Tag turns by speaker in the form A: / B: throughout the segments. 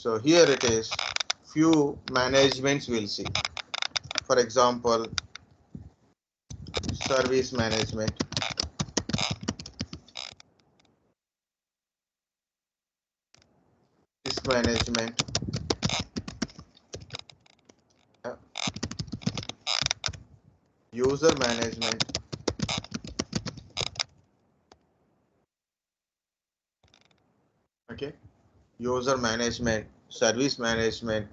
A: So here it is, few managements we'll see. For example, service management, disk management, user management, okay, user management, service management,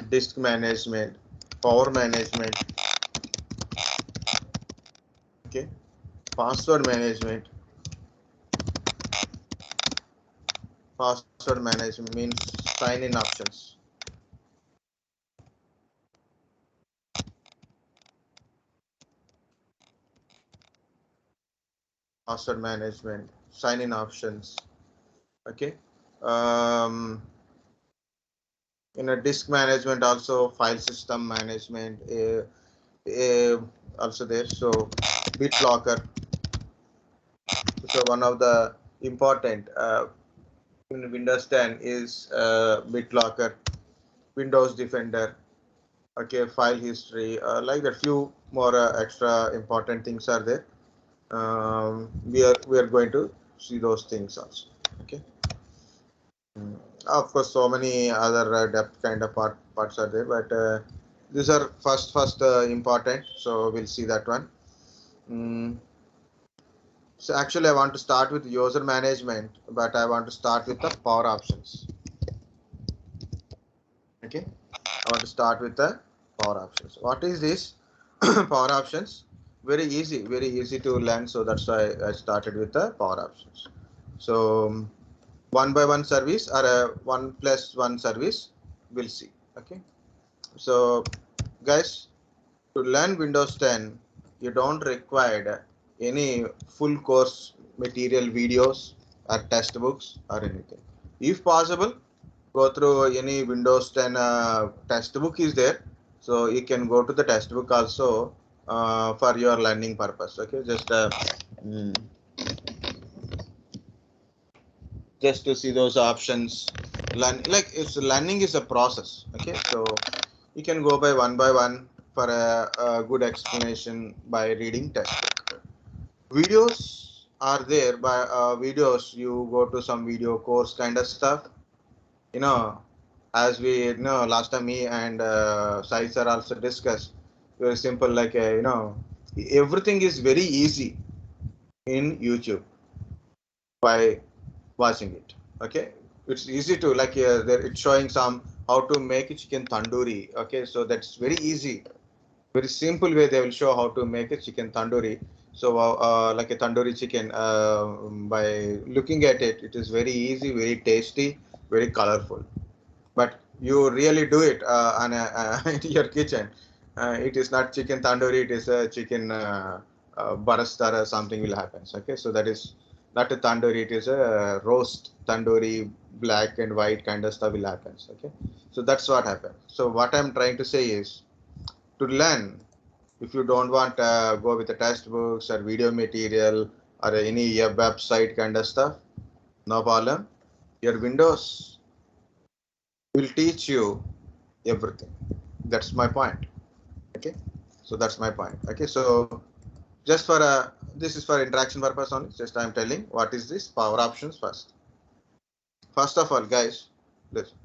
A: disk management, power management, okay, password management. Password management means sign-in options. Password management, sign-in options. Okay. In a disk management, also file system management, also there. So BitLocker. So one of the important in Windows 10 is BitLocker, Windows Defender. Okay, file history, like that. Few more extra important things are there. We are going to see those things also. Okay. Of course, so many other depth kind of parts are there, but these are first important. So we'll see that one. So actually, I want to start with user management, but I want to start with the power options. Okay, I want to start with the power options. What is this? Power options? Very easy to learn. So that's why I started with the power options. So one by one service or a 1+1 service, we'll see. Okay, so guys, to learn Windows 10, you don't require any full course material videos or test books or anything. If possible, go through any Windows 10 test book is there, so you can go to the test book also for your learning purpose. Okay, just to see those options. Learning is a process. Okay, so you can go by one for a good explanation by reading textbook. Videos are there. By videos, you go to some video course kind of stuff. You know, as we know, last time me and Sai sir also discussed. Very simple, like everything is very easy in YouTube by watching it. Okay, it's easy to it's showing some how to make chicken tandoori. Okay, so that's very easy, very simple way they will show how to make a chicken tandoori. So like a tandoori chicken, by looking at it, it is very easy, very tasty, very colorful. But you really do it in your kitchen, it is not chicken tandoori, it is a chicken barastar or something will happen. Okay, so that is not a tandoori, it is a roast tandoori, black and white kind of stuff will happen. Okay, so that's what happened. So what I'm trying to say is, to learn, if you don't want to go with the textbooks or video material or any website kind of stuff, no problem. Your Windows will teach you everything. That's my point. Okay, so that's my point. Okay, so just for this is for interaction purpose only. Just I'm telling what is this power options first. First of all, guys, listen.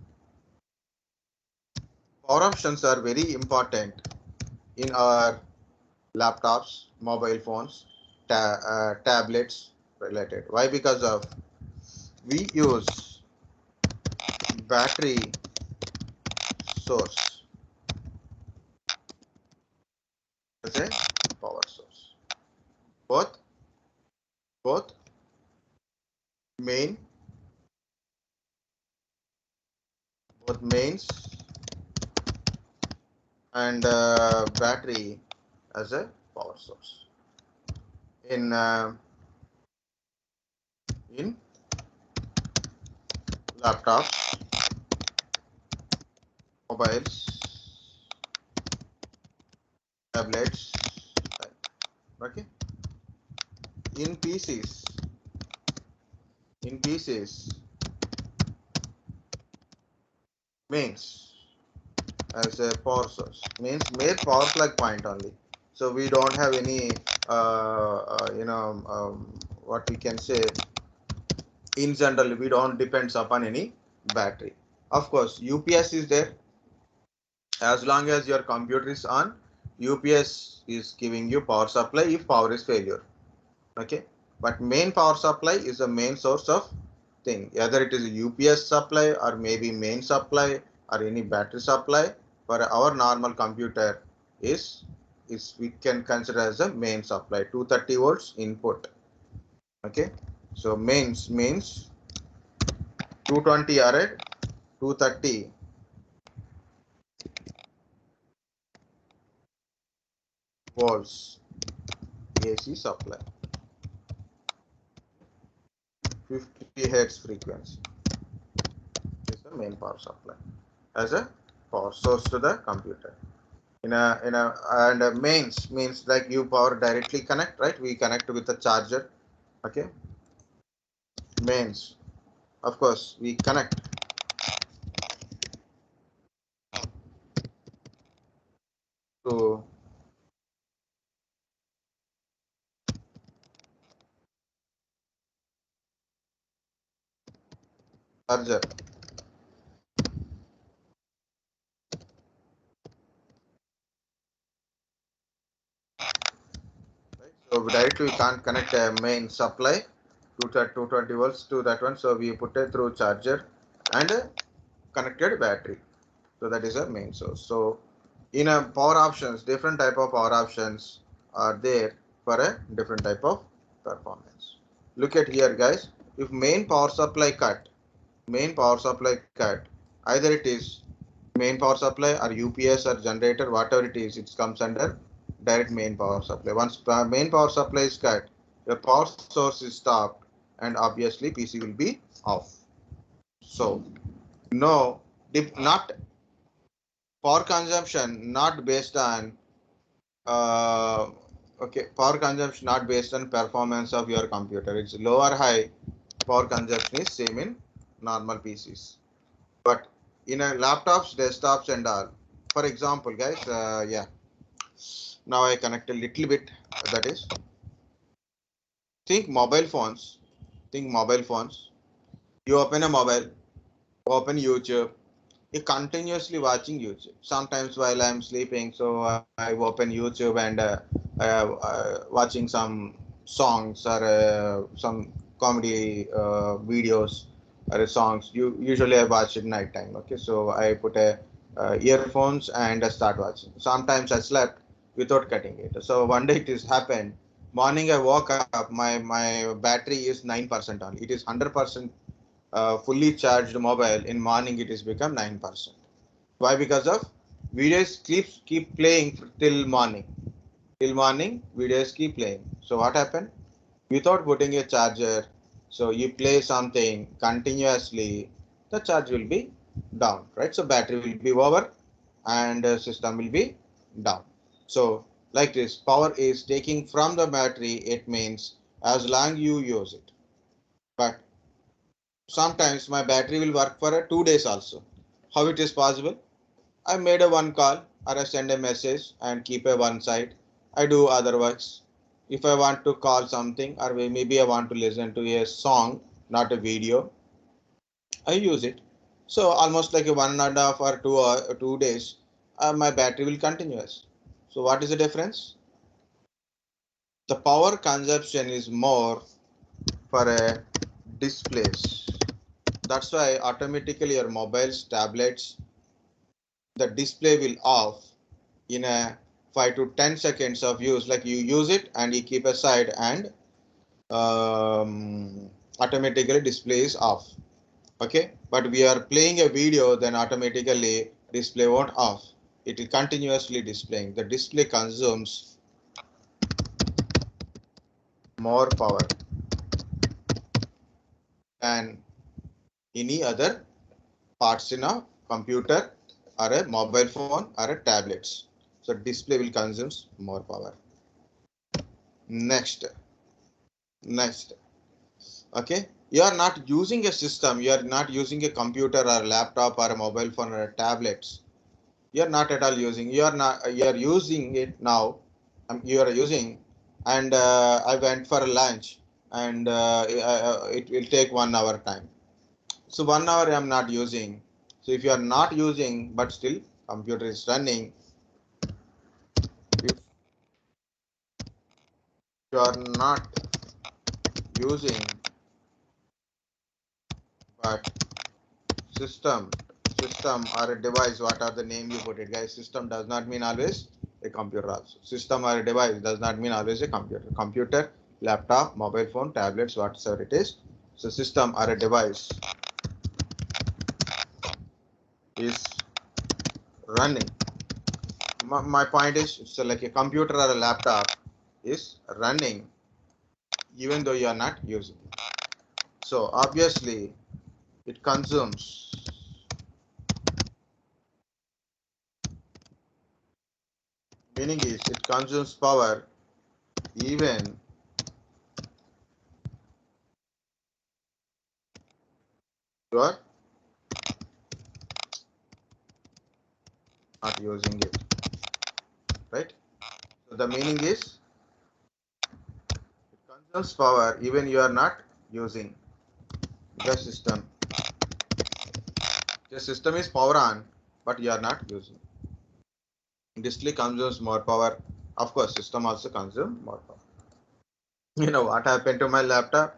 A: Power options are very important in our laptops, mobile phones, tablets related. Why? Because of we use battery source as a power source. Both both main both mains and battery as a power source in laptops, mobiles, tablets. Okay, in PCs, in PCs, mains as a power source means mere power plug point only. So we don't have any what we can say, in general we don't depends upon any battery. Of course UPS is there. As long as your computer is on, UPS is giving you power supply if power is failure. Okay, but main power supply is the main source of thing. Either it is a UPS supply or maybe main supply or any battery supply for our normal computer is we can consider as a main supply. 230 volts input. Okay, so mains means 220 or a 230 volts AC supply, 50 hertz frequency is the main power supply as a power source to the computer. And mains means like you power directly connect, right? We connect with the charger. Okay, mains, of course we connect to charger, right? So directly we can't connect a main supply to that 220 volts to that one, so we put it through charger and a connected battery. So that is a main source. So in a power options, different type of power options are there for a different type of performance. Look at here guys, if main power supply cut, either it is main power supply or UPS or generator, whatever it is, it comes under direct main power supply. Once main power supply is cut, your power source is stopped and obviously PC will be off. So no, not power consumption not based on uh, okay, power consumption not based on performance of your computer. It's low or high, power consumption is same in normal PCs. But in a laptops, desktops and all. For example, guys, yeah. Now I connect a little bit. That is, think mobile phones. Think mobile phones. You open a mobile, open YouTube. You continuously watching YouTube. Sometimes while I'm sleeping, so I open YouTube and watching some songs or some comedy videos or songs. Usually I watch at night time. Okay, so I put a earphones and I start watching. Sometimes I slept without cutting it. So one day it is happened. Morning I woke up. My battery is 9% on. It is 100% fully charged mobile. In morning it is become 9%. Why? Because of videos keep playing till morning. Till morning videos keep playing. So what happened? Without putting a charger, so you play something continuously, the charge will be down, right? So battery will be over and system will be down. So like this, power is taking from the battery. It means as long you use it. But sometimes my battery will work for 2 days also. How it is possible? I made a one call or I send a message and keep a one side. I do other works. If I want to call something or maybe I want to listen to a song, not a video, I use it. So almost like a 1.5 or 2 days, my battery will continuous. So what is the difference? The power consumption is more for a displays. That's why automatically your mobiles, tablets, the display will off in a 5 to 10 seconds of use. Like you use it and you keep aside and automatically display is off. Okay, but we are playing a video, then automatically display won't off. It will continuously displaying. The display consumes more power than any other parts in a computer or a mobile phone or a tablets. So display will consume more power. Next. Okay. You are not using a system, you are not using a computer or a laptop or a mobile phone or a tablets. You are not at all using, you are not, you are using it now. You are using, and I went for a lunch, and it will take 1 hour time. So 1 hour I'm not using. So if you are not using, but still computer is running, if you are not using, but system, system or a device, what are the name you put it, guys? System does not mean always a computer also. System or a device does not mean always a computer. Computer, laptop, mobile phone, tablets, whatsoever it is. So system or a device is running. My point is, it's like a computer or a laptop is running even though you are not using it. So obviously it consumes, meaning is it consumes power even you are not using it, right? So the meaning is it consumes power even you are not using the system. The system is power on, but you are not using. Display consumes more power. Of course, system also consumes more power. You know what happened to my laptop?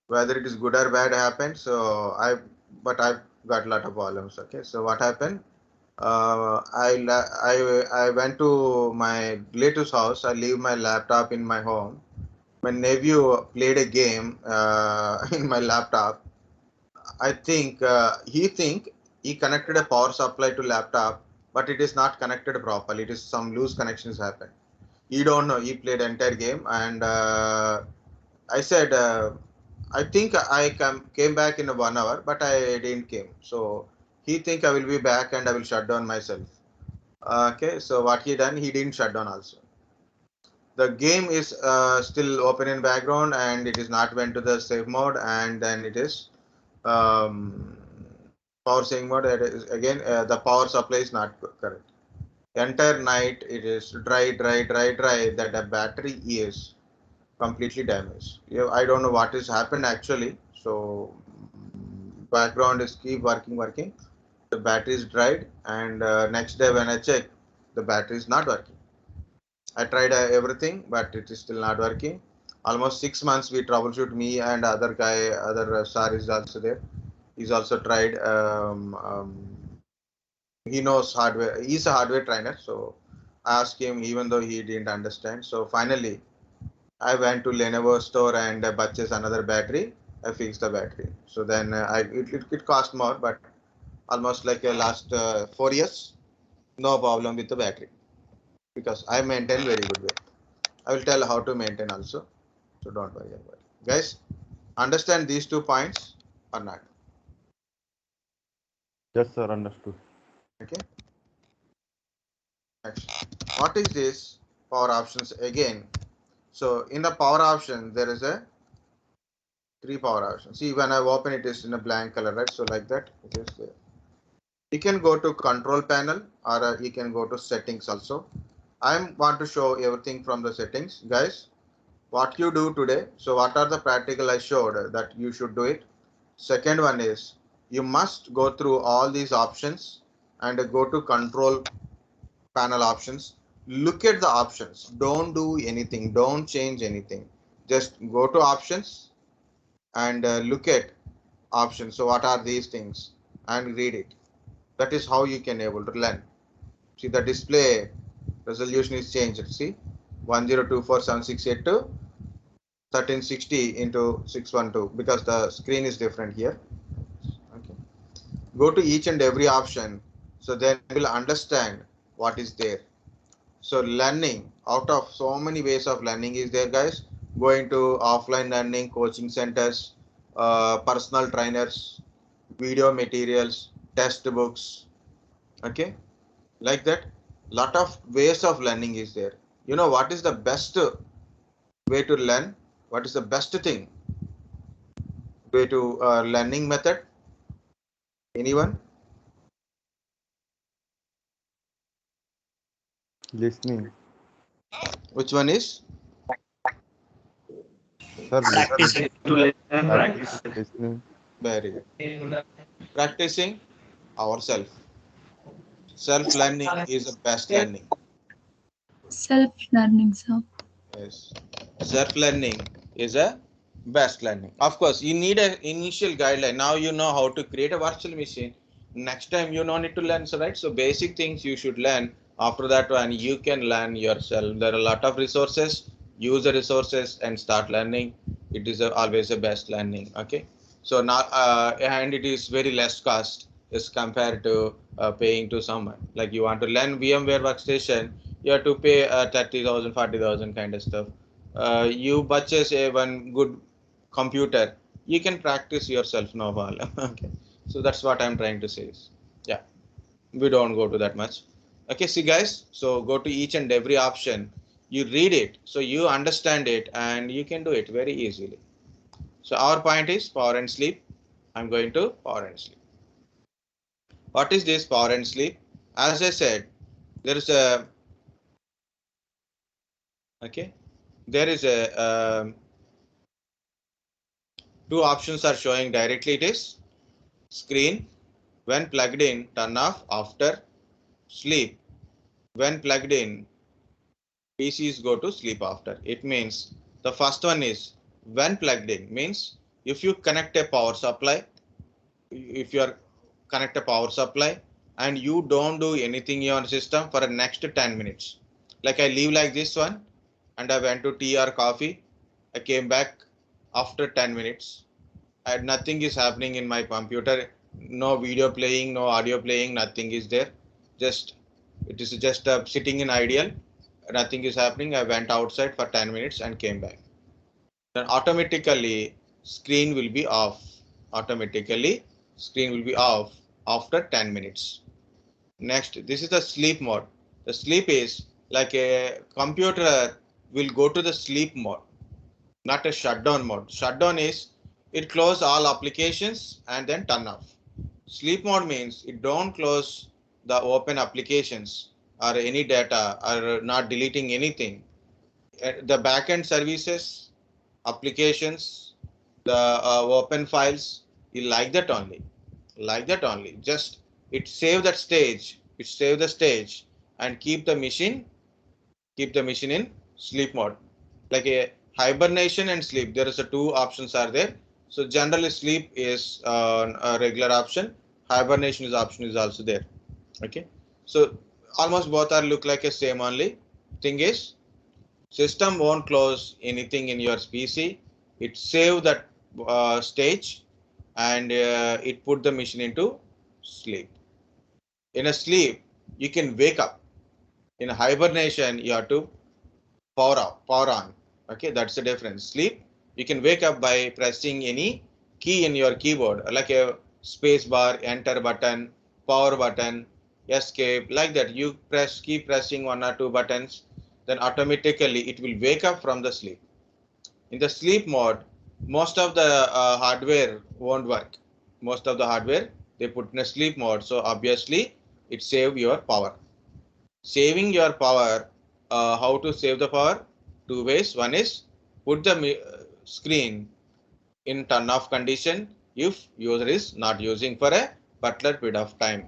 A: Whether it is good or bad happened. So but I got a lot of problems. Okay, so what happened? I went to my relative's house. I leave my laptop in my home. My nephew played a game in my laptop. I think he connected a power supply to laptop, but it is not connected properly. It is some loose connections happened. He don't know. He played entire game, and I said, I think came back in 1 hour, but I didn't came. So he think I will be back and I will shut down myself. Okay, so what he done? He didn't shut down also. The game is still open in background and it is not went to the save mode, and then it is um, power saving mode. It is, again, the power supply is not correct. Entire night it is dry. That the battery is completely damaged. Yeah, I don't know what has happened actually. So background is keep working. The battery is dried, and next day when I check, the battery is not working. I tried everything, but it is still not working. Almost 6 months we troubleshoot, me and other guy, other sir is also there. He's also tried. He knows hardware. He's a hardware trainer, so I asked him even though he didn't understand. So finally, I went to Lenovo store and purchased another battery. I fixed the battery. So then it cost more, but almost like last 4 years, no problem with the battery because I maintain very good way. I will tell how to maintain also. So don't worry about it. Guys, understand these 2 points or not?
B: Yes, sir, understood.
A: Okay. Next, what is this power options again? So in the power option, there is a 3 power options. See, when I open it is in a blank color, right? So like that, it is there. You can go to control panel, or you can go to settings also. I want to show everything from the settings, guys. What you do today. So what are the practical I showed that you should do it. Second one is you must go through all these options and go to control panel options. Look at the options. Don't do anything. Don't change anything. Just go to options and look at options. So what are these things and read it. That is how you can able to learn. See, the display resolution is changed. See, 10247682 1360 into 612 because the screen is different here. Okay. Go to each and every option, so then you will understand what is there. So learning, out of so many ways of learning is there, guys. Going to offline learning, coaching centers, personal trainers, video materials, test books. Okay, like that. Lot of ways of learning is there. You know what is the best way to learn? What is the best thing? Way to learning method. Anyone?
B: Listening.
A: Which one is?
B: Sir, listening.
C: Practicing to listen,
B: Practice
C: right?
B: listening.
A: Very good. Practicing ourselves. Self-learning is the best learning.
D: Self-learning, sir.
A: Yes. Self-learning is a best learning. Of course, you need an initial guideline. Now you know how to create a virtual machine. Next time you don't need to learn, so right? So basic things you should learn. After that one, you can learn yourself. There are a lot of resources. Use the resources and start learning. It is always the best learning. Okay. So now, and it is very less cost as compared to paying to someone. Like you want to learn VMware workstation, you have to pay 30,000, 40,000 kind of stuff. You purchase a one good computer, you can practice yourself, no problem. Okay, so that's what I'm trying to say is, yeah, we don't go to that much. Okay, see guys, so go to each and every option, you read it, so you understand it and you can do it very easily. So our point is power and sleep. I'm going to power and sleep. What is this power and sleep? As I said, there is a, okay, there is a two options are showing directly. It is screen when plugged in, turn off after sleep. When plugged in, PCs go to sleep after. It means the first one is when plugged in means if you connect a power supply, if you are connect a power supply and you don't do anything in your system for the next 10 minutes. Like I leave like this one and I went to tea or coffee. I came back after 10 minutes. And nothing is happening in my computer, no video playing, no audio playing, nothing is there, just it is just sitting in ideal, nothing is happening. I went outside for 10 minutes and came back, then automatically screen will be off. Automatically screen will be off after 10 minutes. Next, this is the sleep mode. The sleep is like a computer will go to the sleep mode, not a shutdown mode. Shutdown is it close all applications and then turn off. Sleep mode means it don't close the open applications or any data or not deleting anything. The backend services, applications, the open files, you like that only. Like that only. Just it save that stage. It save the stage and keep the machine in sleep mode, like a hibernation and sleep. There is a two options are there. So generally sleep is a regular option, hibernation is option is also there. Okay, so almost both are look like a same only. Thing is system won't close anything in your PC, it save that stage and it put the machine into sleep. In a sleep you can wake up. In a hibernation you have to power off, power on. Okay, that's the difference. Sleep, you can wake up by pressing any key in your keyboard, like a space bar, enter button, power button, escape, like that. You press, keep pressing one or two buttons, then automatically it will wake up from the sleep. In the sleep mode, most of the hardware won't work. Most of the hardware they put in a sleep mode, so obviously it save your power. Saving your power, how to save the power? Two ways. One is put the screen in turn off condition if user is not using for a particular period of time.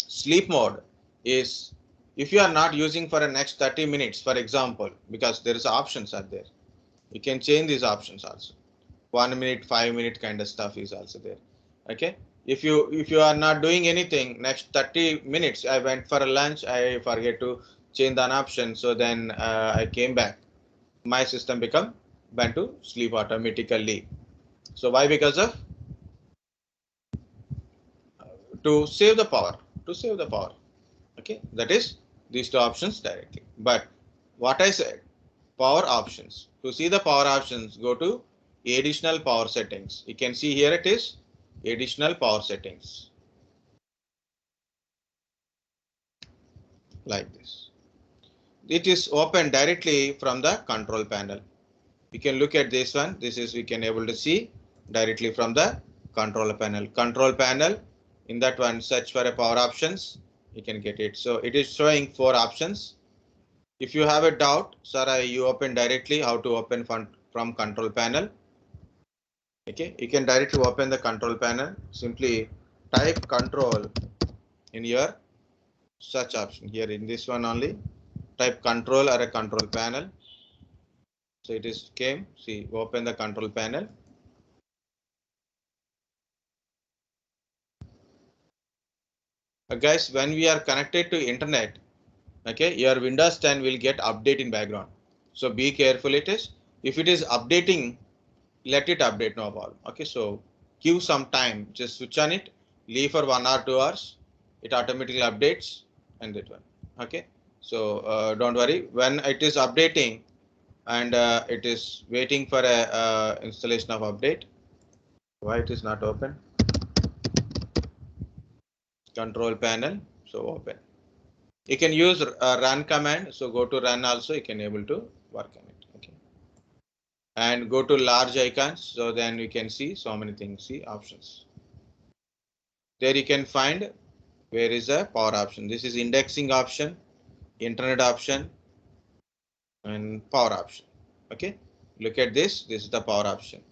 A: Sleep mode is if you are not using for the next 30 minutes, for example, because there is options are there. You can change these options also. 1 minute, 5 minute kind of stuff is also there. Okay, if you are not doing anything next 30 minutes, I went for a lunch, I forget to change an option, so then I came back, my system become went to sleep automatically. So why? Because of to save the power, to save the power. Okay, that is these two options directly. But what I said, power options, to see the power options, go to additional power settings. You can see here it is additional power settings, like this. It is open directly from the control panel. You can look at this one. This is we can able to see directly from the control panel. Control panel, in that one, search for a power options, you can get it. So it is showing 4 options. If you have a doubt, sir, you open directly how to open from control panel. Okay, you can directly open the control panel. Simply type control in your search option here in this one only. Type control or a control panel. So it is came. See, open the control panel. Guys, when we are connected to internet, okay, your Windows 10 will get update in background. So be careful it is. If it is updating, let it update, no problem. Okay, so give some time, just switch on it, leave for 1 or 2 hours, it automatically updates and that one. Okay, so don't worry, when it is updating and it is waiting for a installation of update. Why it is not open? Control panel, so open. You can use run command, so go to run also, you can able to work on it. Okay, and go to large icons, so then you can see so many things. See options, there you can find where is a power option. This is indexing option, internet option, and power option. Okay, look at this, this is the power option.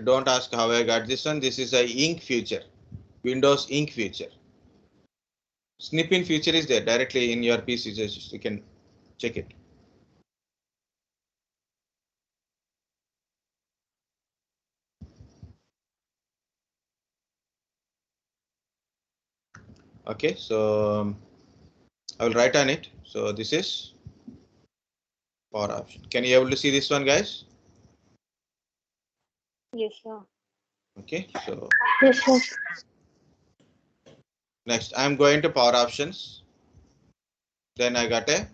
A: Don't ask how I got this one. This is a ink feature, Windows ink feature. Snip in feature is there directly in your PC, just you can check it. Okay, so I will write on it. So this is power option. Can you able to see this one, guys?
C: Yes, sir.
A: Okay, so
C: Yes, sir.
A: next I'm going to power options. Then I got a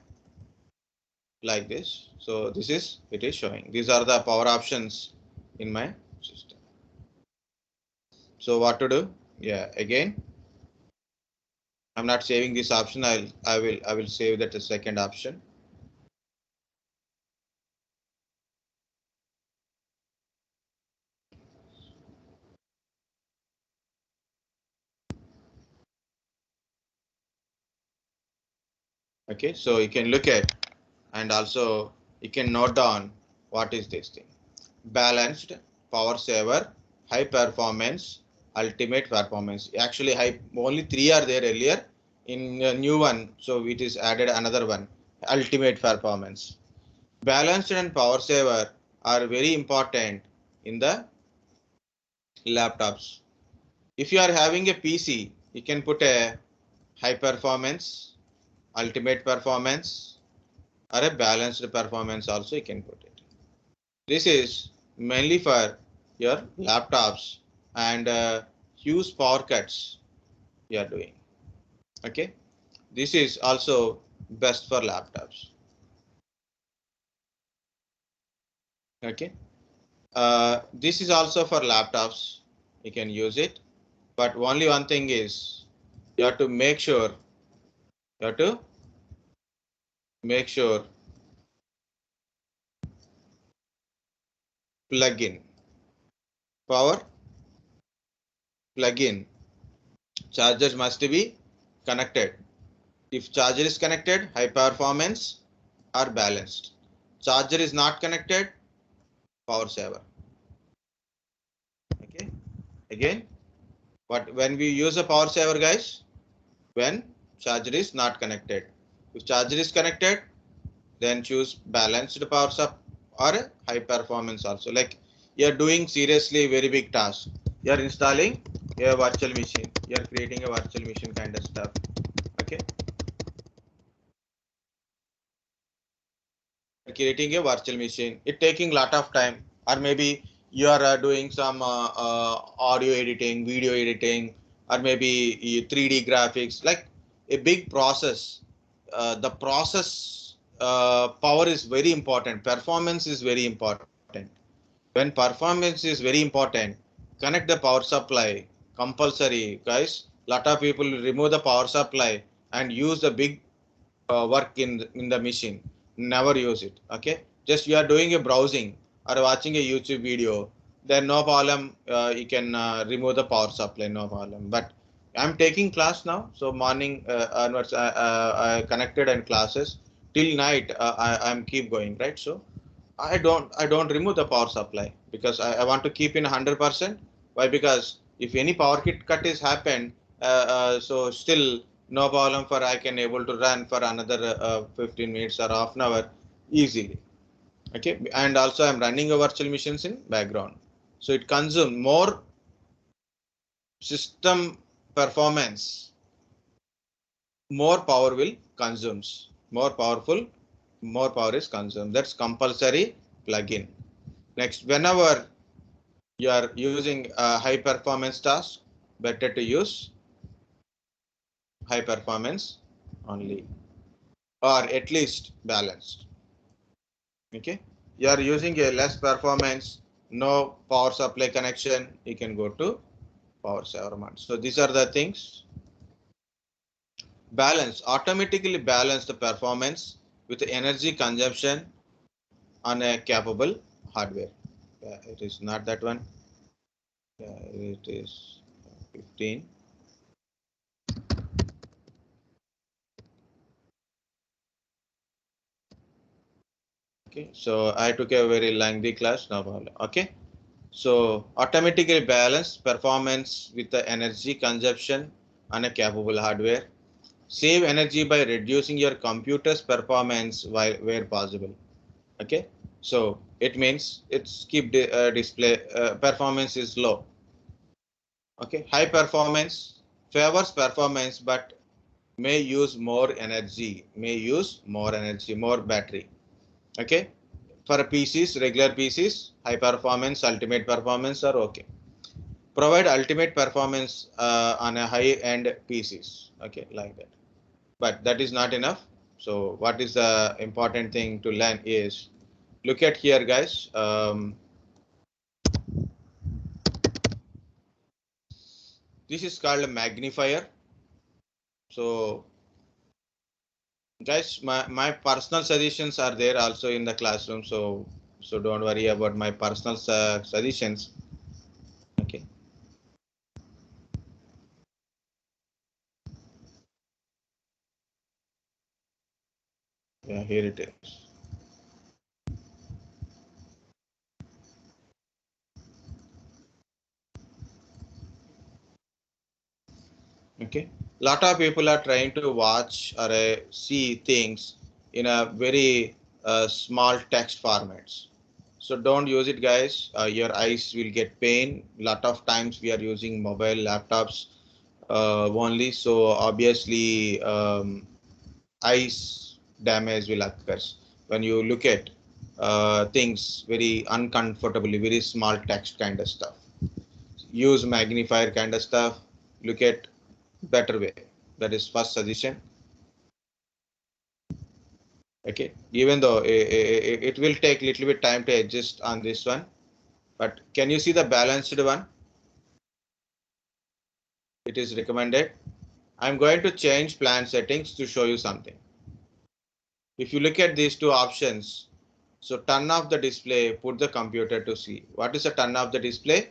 A: like this. So this is it is showing. These are the power options in my system. So what to do? Yeah, again, I'm not saving this option. I will save that as second option. Okay, so you can look at and also you can note down what is this thing. Balanced, power saver, high performance, ultimate performance. Actually, only 3 are there earlier. In a new one, so it is added another one, ultimate performance. Balanced and power saver are very important in the laptops. If you are having a PC, you can put a high performance, ultimate performance, or a balanced performance also you can put it. This is mainly for your laptops and huge power cuts you are doing. Okay, this is also best for laptops. Okay, this is also for laptops, you can use it, but only one thing is you have to make sure plug-in power plug-in charger must be connected. If charger is connected, high performance or balanced. Charger is not connected, power saver. Okay, again, but when we use a power saver, guys, when charger is not connected. If charger is connected, then choose balanced power sub or high performance also. Like you're doing seriously very big task. You're installing a virtual machine. You're creating a virtual machine kind of stuff. Okay. Creating a virtual machine, it taking lot of time, or maybe you are doing some audio editing, video editing, or maybe 3D graphics, like a big process. The process power is very important, performance is very important. When performance is very important, connect the power supply compulsory, guys. Lot of people remove the power supply and use the big work in the machine. never use it. Okay, just you are doing a browsing or watching a YouTube video, then no problem, you can remove the power supply, no problem. But I'm taking class now, so morning onwards I connected and classes till night, I'm keep going, right? So I don't remove the power supply because I want to keep in 100%. Why? Because if any power cut is happened, so still no problem for I can able to run for another 15 minutes or half an hour easily. Okay, and also I'm running a virtual machines in background, so it consumes more system performance, more power will consumes, more powerful, more power is consumed. That's compulsory plugin. Next, whenever you are using a high performance task, better to use high performance only, or at least balanced. Okay, you are using a less performance, no power supply connection, you can go to power saver mode. So these are the things. Balance, automatically balance the performance with the energy consumption on a capable hardware. It is not that one. It is 15. Okay, so I took a very lengthy class, no problem. Okay, so automatically balance performance with the energy consumption on a capable hardware. Save energy by reducing your computer's performance while where possible. Okay, so it means it's keep display performance is low. Okay, high performance favors performance but may use more energy, more battery. Okay, for PCs, regular PCs, high performance, ultimate performance are okay. Provide ultimate performance on a high end PCs. Okay, like that. But that is not enough. So what is the important thing to learn is, look at here, guys. This is called a magnifier. So guys, my personal suggestions are there also in the classroom. So don't worry about my personal suggestions. Okay. Yeah, here it is. Okay. Lot of people are trying to watch or see things in a very small text formats. So don't use it, guys. Your eyes will get pain. Lot of times we are using mobile laptops only. So obviously eyes damage will occur when you look at things very uncomfortably, very small text kind of stuff. Use magnifier kind of stuff. Look at better way. That is first suggestion. Okay, even though it will take little bit time to adjust on this one, but can you see the balanced one? It is recommended. I'm going to change plan settings to show you something. If you look at these two options, so turn off the display, put the computer to sleep. What is a turn off the display?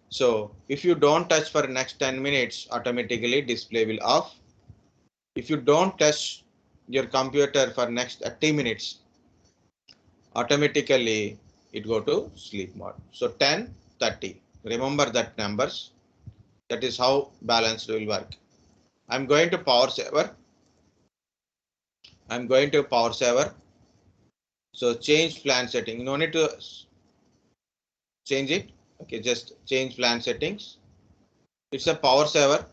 A: So if you don't touch for next 10 minutes, automatically display will off. If you don't touch your computer for next 30 minutes, automatically it go to sleep mode. So 10, 30. Remember that numbers. That is how balanced will work. I'm going to power saver. I'm going to power saver. So change plan setting. No need to change it. Okay, just change plan settings. It's a power saver.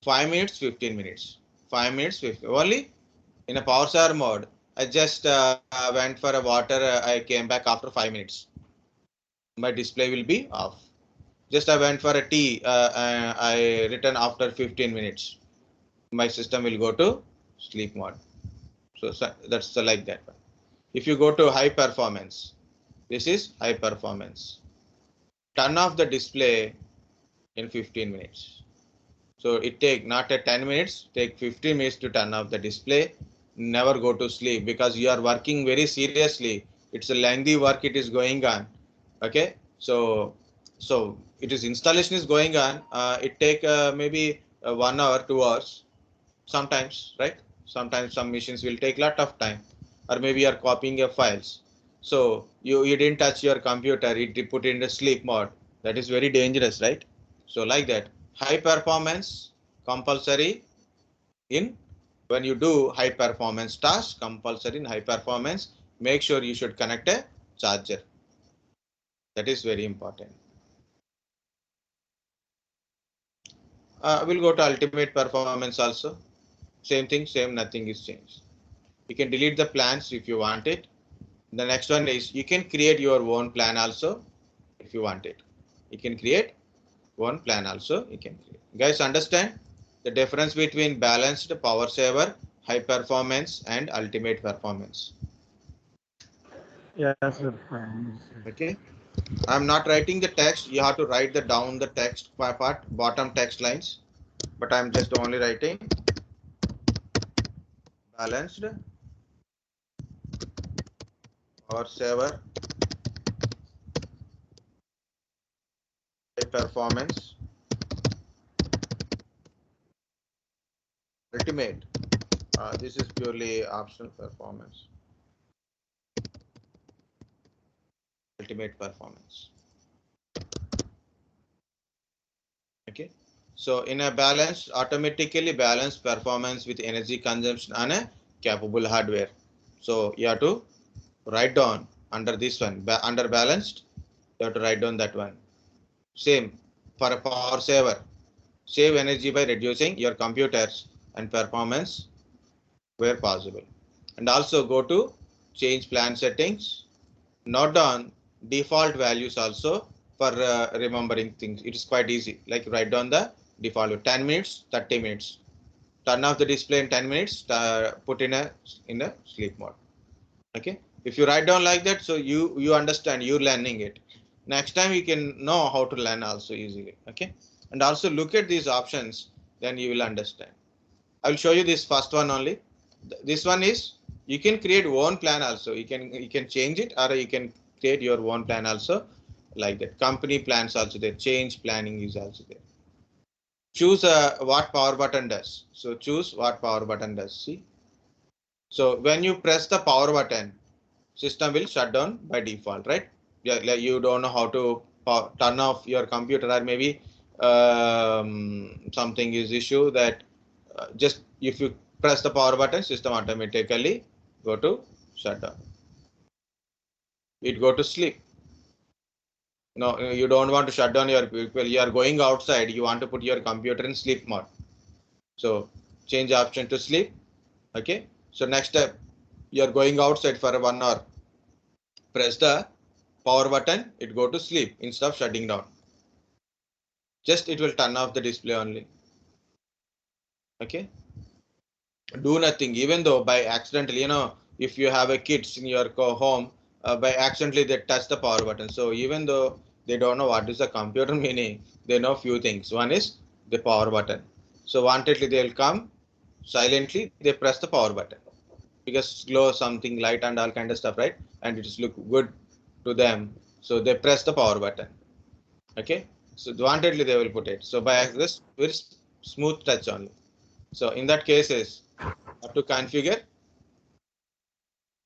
A: 5 minutes, 15 minutes. 5 minutes, 15. Only in a power saver mode. I just went for a water. I came back after 5 minutes. My display will be off. Just I went for a tea. I return after 15 minutes. My system will go to sleep mode. So that's like that. If you go to high performance, this is high performance. Turn off the display in 15 minutes. So it take not a 10 minutes, take 15 minutes to turn off the display. never go to sleep because you are working very seriously. It's a lengthy work it is going on. Okay, so it is installation is going on. It take maybe 1 hour, 2 hours sometimes, right? Sometimes some machines will take lot of time, or maybe you are copying your files. So you didn't touch your computer, it put in the sleep mode. That is very dangerous, right? So like that, high performance compulsory in when you do high performance task, compulsory in high performance, make sure you should connect a charger. That is very important. We'll go to ultimate performance also. Same thing, same, nothing is changed. You can delete the plans if you want it. The next one is you can create your own plan also if you want it. You can create one plan also. You can create. Guys, understand the difference between balanced, power saver, high performance, and ultimate performance.
B: Yeah, sir.
A: Okay. I'm not writing the text. You have to write the down the text part, bottom text lines. But I'm just only writing balanced, power saver, high performance, ultimate. This is purely optional performance. Ultimate performance. Okay. So in a balanced, automatically balanced performance with energy consumption on a capable hardware. So you have to write down under this one, under balanced, you have to write down that one. Same for a power saver. Save energy by reducing your computers and performance where possible. And also go to change plan settings. Note down default values also for remembering things. It is quite easy. Like write down the default 10 minutes, 30 minutes. Turn off the display in 10 minutes. Put in a sleep mode. Okay. If you write down like that, so you understand, you're learning it. Next time you can know how to learn also easily. Okay. And also look at these options, then you will understand. I will show you this first one only. This one is you can create one plan also. You can change it or you can create your own plan also like that. Company plans also there. Change planning is also there. Choose what power button does. So choose what power button does. See. So when you press the power button, system will shut down by default, right? Yeah, like you don't know how to turn off your computer, or maybe something is issue that just if you press the power button, system automatically go to shutdown. It go to sleep. No, you don't want to shut down your people. You are going outside. You want to put your computer in sleep mode. So change option to sleep. Okay. So next step, you are going outside for 1 hour. Press the power button. It go to sleep instead of shutting down. Just it will turn off the display only. Okay. Do nothing, even though by accidentally, if you have a kids in your home, by accidentally they touch the power button. So even though they don't know what is the computer meaning, they know few things. One is the power button. So wantedly they'll come silently, they press the power button because glow something light and all kind of stuff, right? And it is look good to them. So they press the power button. Okay. So wantedly they will put it. So by this very smooth touch only. So in that cases, have to configure,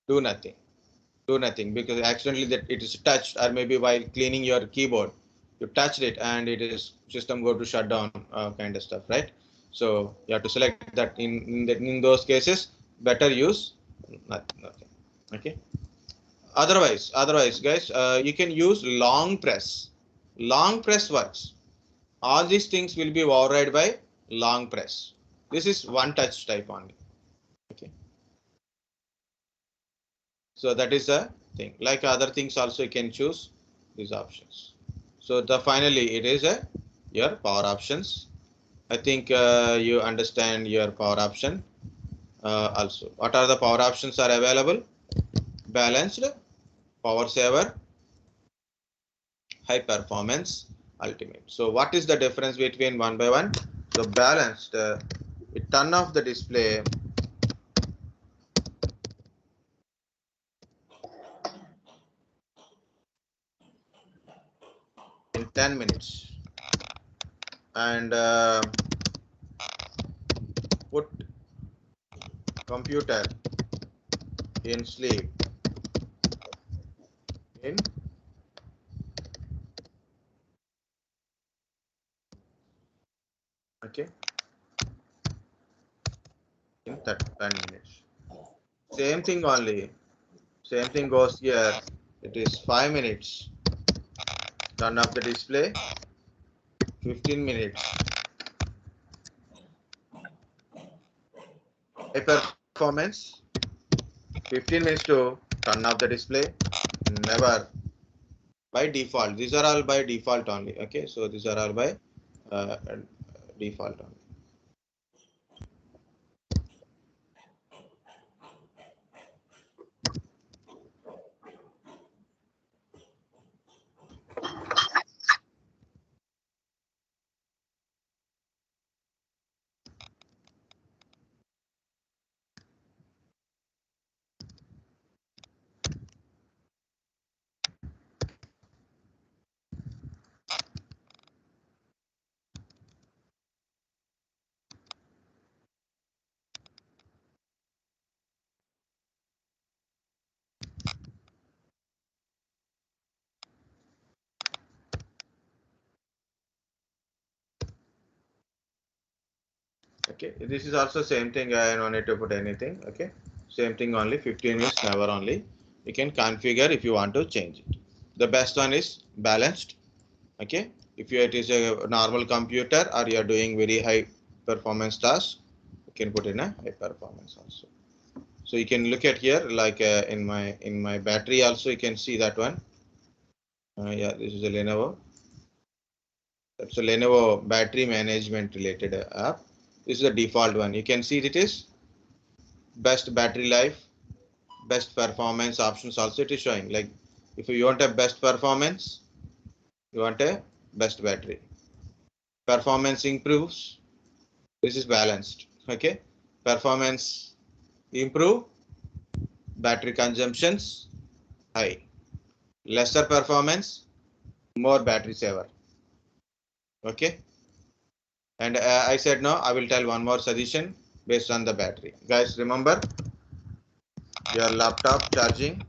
A: do nothing, because accidentally that it is touched, or maybe while cleaning your keyboard, you touched it and it is system go to shut down kind of stuff, right? So you have to select that in those cases, better use nothing. Okay. Otherwise, guys, you can use long press. Long press works. All these things will be override by long press. This is one touch type only. Okay. So that is a thing. Like other things also you can choose these options. So the finally it is a your power options. I think you understand your power option also. What are the power options are available? Balanced, power saver, high performance, ultimate. So what is the difference between one by one? So balanced, it turn off the display 10 minutes and put computer in sleep in okay in 10 minutes. Same thing only. Same thing goes here. It is 5 minutes. Turn off the display. 15 minutes. High performance. 15 minutes to turn off the display. Never. By default. These are all by default only. Okay. So these are all by default only. Okay, this is also same thing. I don't need to put anything. Okay, same thing only. 15 minutes never only. You can configure if you want to change it. The best one is balanced. Okay, if it is a normal computer or you are doing very high performance task, you can put in a high performance also. So you can look at here like in my battery also you can see that one. Yeah, this is a Lenovo. That's a Lenovo battery management related app. This is the default one. You can see it is best battery life, best performance options also it is showing. Like if you want a best performance, you want a best battery. Performance improves. This is balanced. Okay. Performance improve. Battery consumptions high. Lesser performance, more battery saver. Okay. And I said no, I will tell one more suggestion based on the battery. Guys, remember your laptop charging.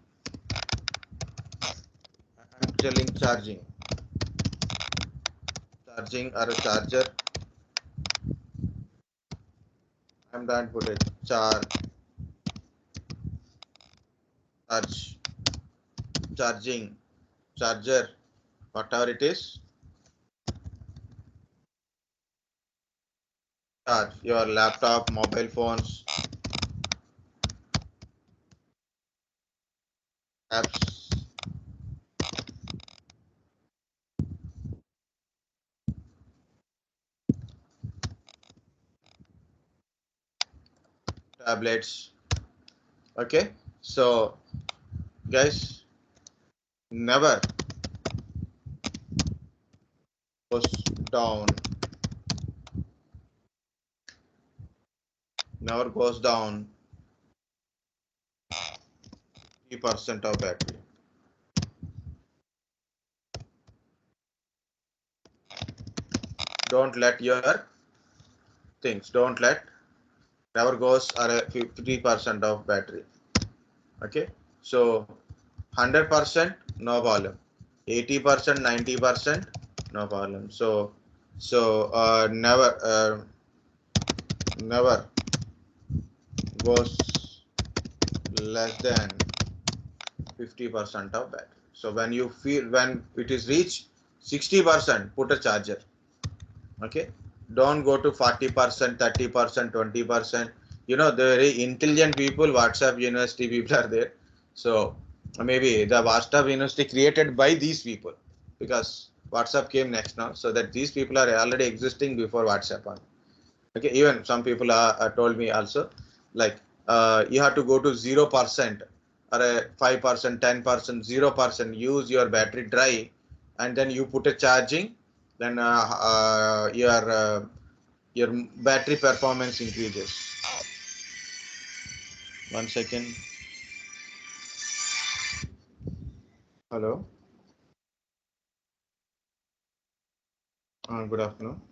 A: I'm telling charging or a charger. I'm going to put it charging, charger, whatever it is. Charge your laptop, mobile phones, apps, tablets. Okay, so guys, never goes down, never goes down 3% of battery. Don't let your things, don't let never goes are a 50% of battery. Okay, so 100% no problem, 80%, 90% no problem. So never goes less than 50% of battery. So when you feel when it is reached 60%, put a charger. Okay, don't go to 40%, 30%, 20%. You know, the very intelligent people, WhatsApp university people are there. So maybe the WhatsApp university created by these people because WhatsApp came next now. So that these people are already existing before WhatsApp on. Okay, even some people are told me also like you have to go to 0% or a 5%, 10%, 0%. Use your battery dry, and then you put a charging. Then your battery performance increases. 1 second. Hello. Good afternoon.